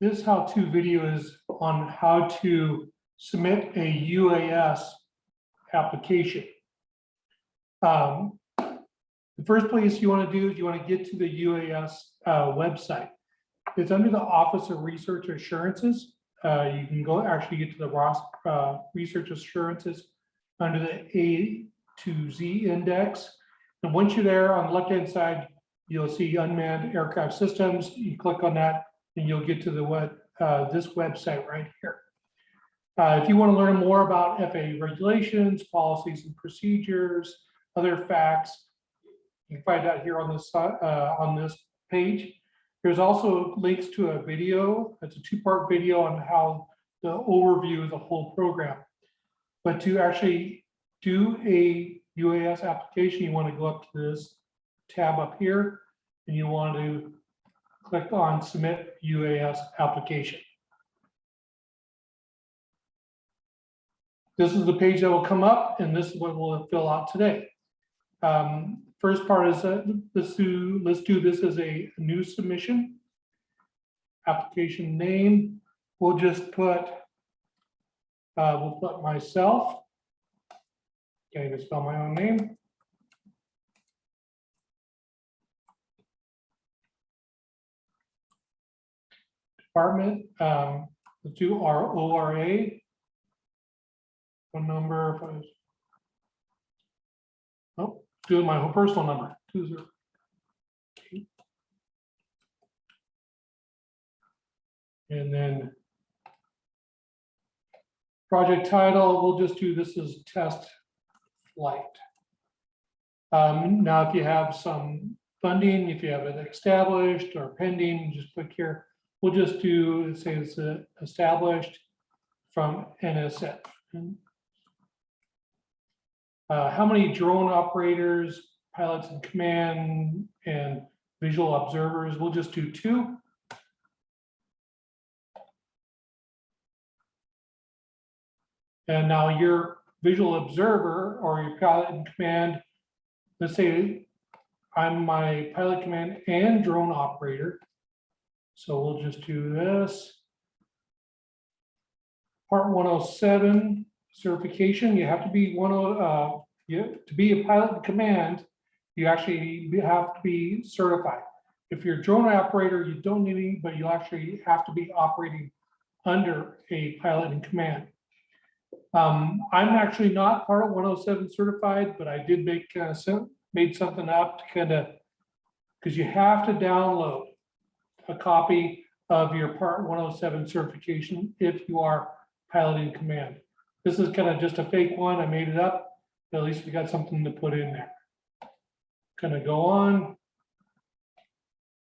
This how-to video is on how to submit a UAS application. The first place you want to do is you want to get to the UAS website. It's under the Office of Research Assurances. You can go actually get to the ROS Research Assurances under the A to Z index. And once you're there, on the left-hand side, you'll see unmanned aircraft systems. You click on that, and you'll get to the this website right here. If you want to learn more about FAA regulations, policies and procedures, other facts, you can find out here on this page. There's also links to a video. It's a two-part video on how the overview of the whole program. But to actually do a UAS application, you want to go up to this tab up here, and you want to click on Submit UAS Application. This is the page that will come up, and this is what we'll fill out today. First part is let's do this as a new submission. Application name, we'll just put myself. Can't even spell my own name. Department, let's do our ORA. Phone number, do my whole personal number, 20. And then project title, we'll just do this as test flight. Now, if you have some funding, if you have it established or pending, just click here. We'll just do, let's say it's established from NSF. How many drone operators, pilots in command, and visual observers? We'll just do 2. And now your visual observer or your pilot in command, let's say I'm my pilot command and drone operator. So we'll just do this. Part 107 certification, you have to be to be a pilot in command, you actually have to be certified. If you're a drone operator, you don't need any, but you actually have to be operating under a pilot in command. I'm actually not Part 107 certified, but I did made something up to because you have to download a copy of your Part 107 certification if you are pilot in command. This is kind of just a fake one. I made it up, but at least we got something to put in there. Kind of go on.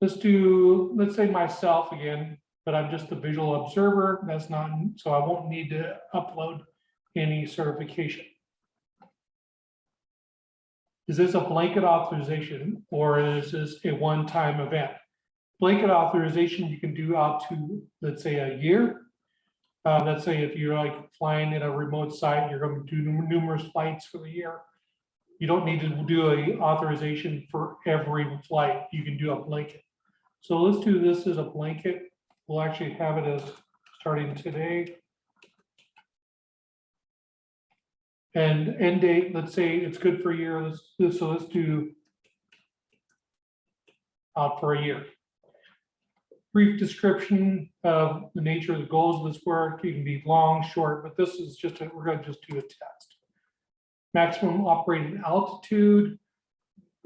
Let's say myself again, but I'm just the visual observer. That's not, so I won't need to upload any certification. Is this a blanket authorization or is this a one-time event? Blanket authorization you can do out to, let's say, a year. Let's say if you're like flying in a remote site, you're going to do numerous flights for the year. You don't need to do an authorization for every flight. You can do a blanket. So let's do this as a blanket. We'll actually have it as starting today. And end date, let's say it's good for a year. Let's do out for a year. Brief description of the nature of the goals of this work. You can be long, short, but this is just we're going to just do a test. Maximum operating altitude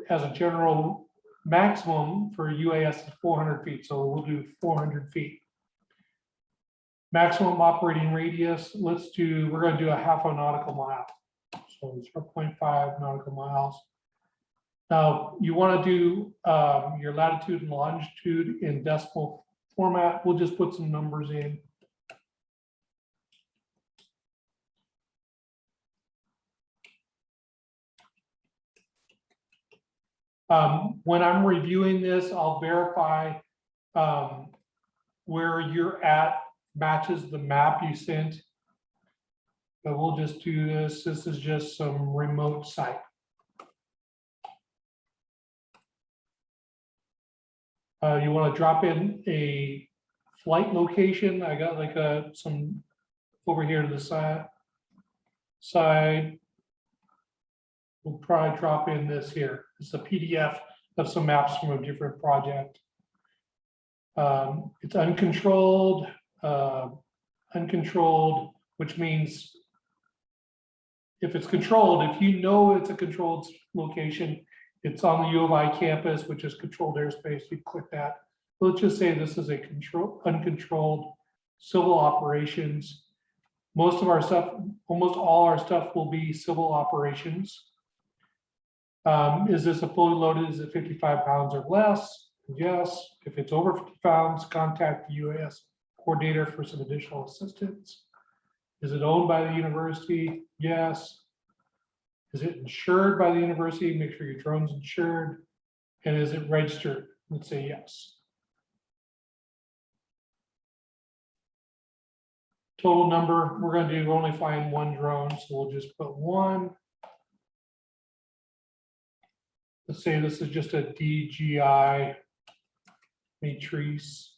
as a general maximum for UAS is 400 feet. So we'll do 400 feet. Maximum operating radius, we're going to do a half a nautical mile. So 0.5 nautical miles. Now, you want to do your latitude and longitude in decimal format. We'll just put some numbers in. When I'm reviewing this, I'll verify where you're at matches the map you sent. But we'll just do this. This is just some remote site. You want to drop in a flight location. I got like some over here to the side. We'll probably drop in this here. It's a PDF of some maps from a different project. It's uncontrolled, which means if it's controlled, if you know it's a controlled location, it's on the U of I campus, which is controlled airspace, you click that. Let's just say this is a uncontrolled civil operations. Most of our stuff, almost all our stuff will be civil operations. Is this a fully loaded? Is it 55 pounds or less? Yes. If it's over 50 pounds, contact the UAS coordinator for some additional assistance. Is it owned by the university? Yes. Is it insured by the university? Make sure your drone's insured. And is it registered? Let's say yes. Total number, we're going to do only flying one drone, so we'll just put one. Let's say this is just a DJI Matrice.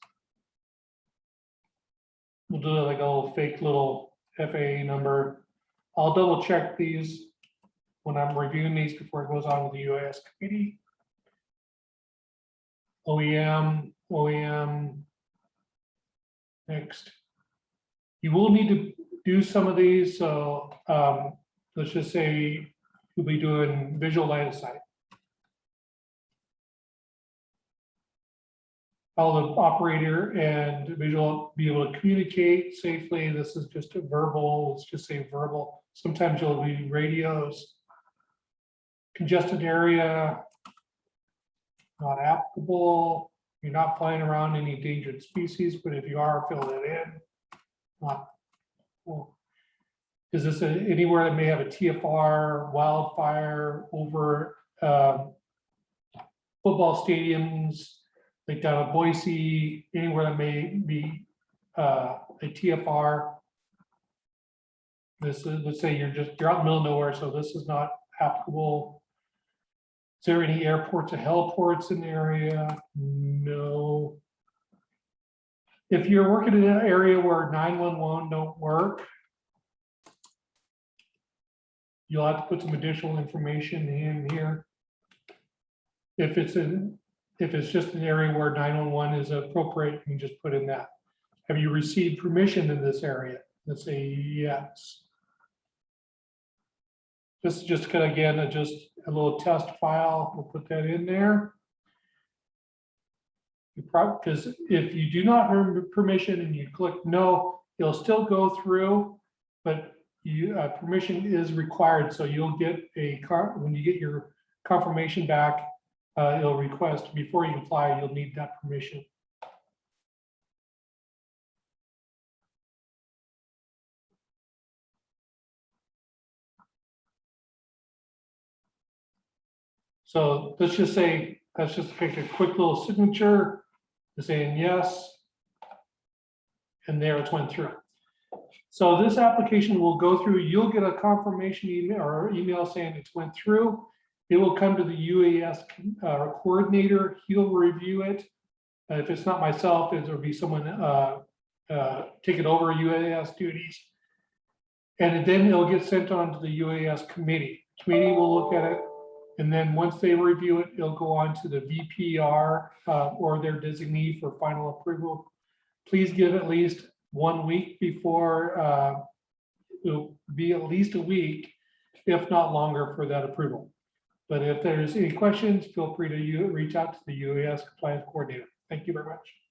We'll do like a little fake little FAA number. I'll double check these when I'm reviewing these before it goes on to the UAS committee. OEM, next. You will need to do some of these, so let's just say you'll be doing visual line of sight. How the operator and visual be able to communicate safely. This is just a verbal, let's just say verbal. Sometimes you'll be radios. Congested area, not applicable. You're not flying around any endangered species, but if you are, fill it in. Not cool. Is this anywhere that may have a TFR, wildfire over football stadiums, like down at Boise, anywhere that may be a TFR? This is, let's say you're out in the middle of nowhere, so this is not applicable. Is there any airports or heliports in the area? No. If you're working in an area where 911 don't work, you'll have to put some additional information in here. If it's just an area where 911 is appropriate, you can just put in that. Have you received permission in this area? Let's say yes. This is just kind of, again, just a little test file. We'll put that in there. Because if you do not have permission and you click no, it'll still go through, but permission is required. So you'll get when you get your confirmation back, it'll request before you can fly, you'll need that permission. So let's just say, let's just take a quick little signature, saying yes, and there it's went through. So this application will go through, you'll get a confirmation email saying it's went through. It will come to the UAS coordinator, he'll review it. If it's not myself, it'll be someone taking over UAS duties. And then it'll get sent on to the UAS committee. Committee will look at it. And then once they review it, it'll go on to the VPR or their designee for final approval. Please give at least 1 week before, it'll be at least a week, if not longer, for that approval. But if there's any questions, feel free to reach out to the UAS compliance coordinator. Thank you very much.